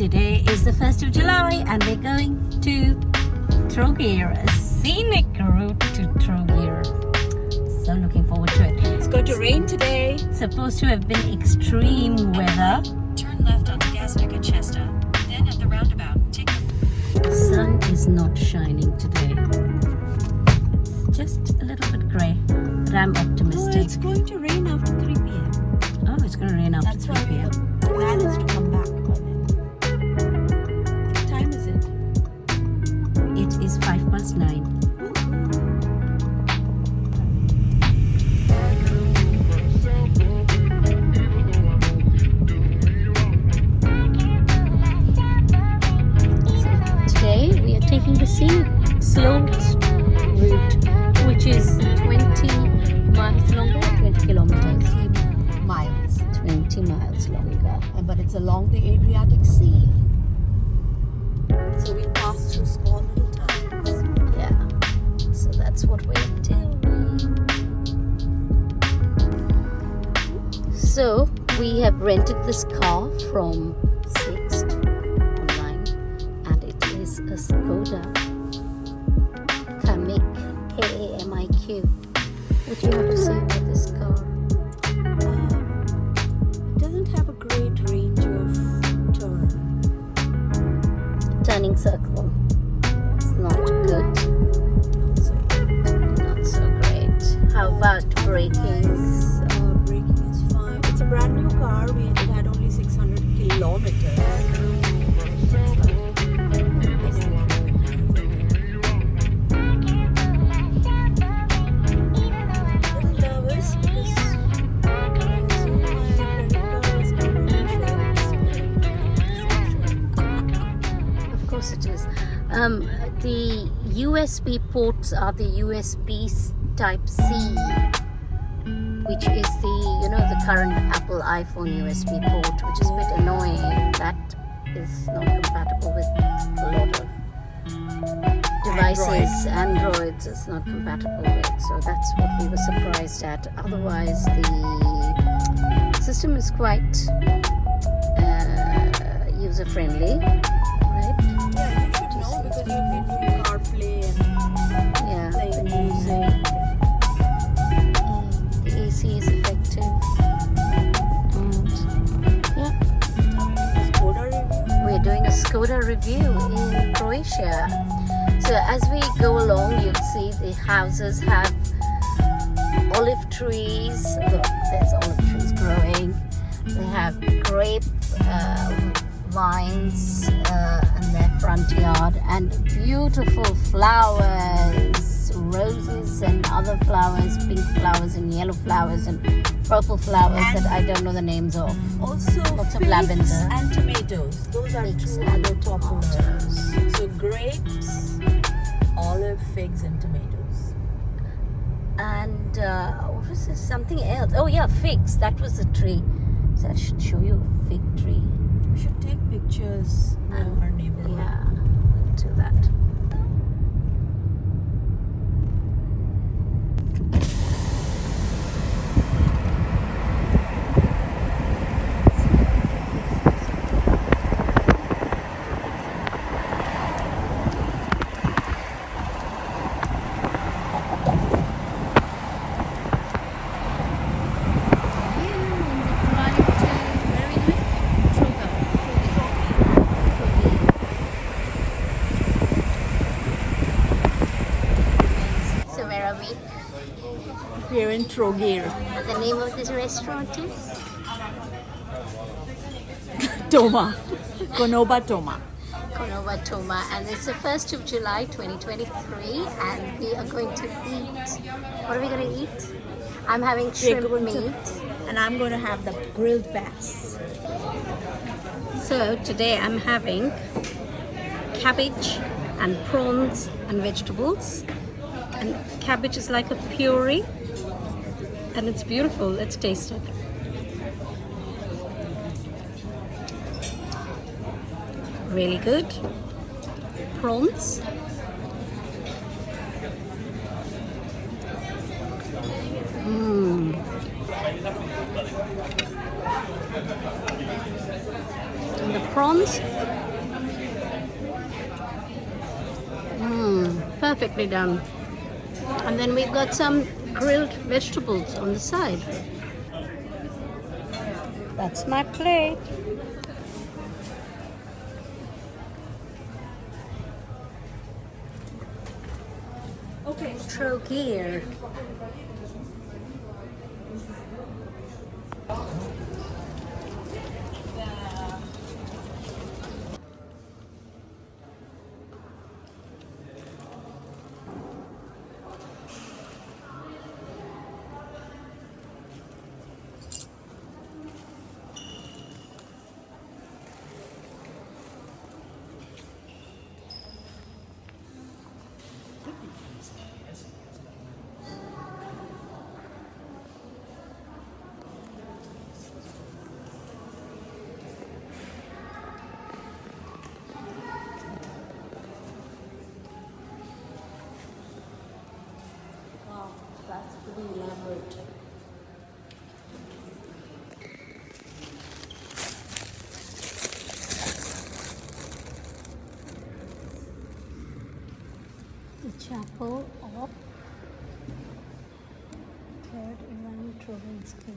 Today is the 1st of July and we're going to Trogir, a scenic route to Trogir. So looking forward to it. It's going to rain today. Supposed to have been extreme weather. Turn left onto Gasnica Chesta, then at the roundabout, take The sun is not shining today. It's just a little bit grey, but I'm optimistic. It's going to rain after 3 p.m. Oh, it's going to rain after 3 p.m. The plan is to come back by then. What time is it? It is 9:05. Today we are taking the scenic slopes route, which is 20 miles longer, 20 kilometers. 20 miles longer. But it's along the Adriatic Sea. So we pass through small little towns. Yeah. So that's what we're doing. So we have rented this car from Sixt online, and it is a Skoda Kamiq, K-A-M-I-Q. What do you have to say about this car? It doesn't have a great range of turn. Turning circle. It's not good. Not so great. How about braking? Braking is fine. It's a brand new car. It had only 600 kilometers. It is. The USB ports are the USB type C, which is the current Apple iPhone USB port, which is a bit annoying. That is not compatible with a lot of devices. Androids it's not compatible with, so that's what we were surprised at. Otherwise, the system is quite user friendly. Because you can do CarPlay and play music. The AC is effective. And Skoda review. We're doing a Skoda review in Croatia. So as we go along, you'll see the houses have olive trees. Look, there's olive trees growing. They have grape vines in their front yard, and beautiful flowers, roses and other flowers, pink flowers and yellow flowers and purple flowers that I don't know the names of. Also, lots of figs lavender and tomatoes. Those are Figs two and other popular. tomatoes. So grapes, olive, figs, and tomatoes. And what was this? Something else. Oh yeah, figs. That was the tree. So I should show you a fig tree. We should take pictures of our neighborhood. Yeah, we'll do that. Here in Trogir. The name of this restaurant is Toma. Konoba Toma. Konoba Toma, and it's the 1st of July 2023, and we are going to eat. What are we going to eat? I'm having shrimp meat. And I'm going to have the grilled bass. So today I'm having cabbage and prawns and vegetables. And cabbage is like a puree. And it's beautiful. Let's taste it. Really good. Prawns. And the prawns. Perfectly done. And then we've got some grilled vegetables on the side. That's my plate. Okay. Trogir. Wow, that's pretty elaborate. The chapel of Third Ivan Trovinsky.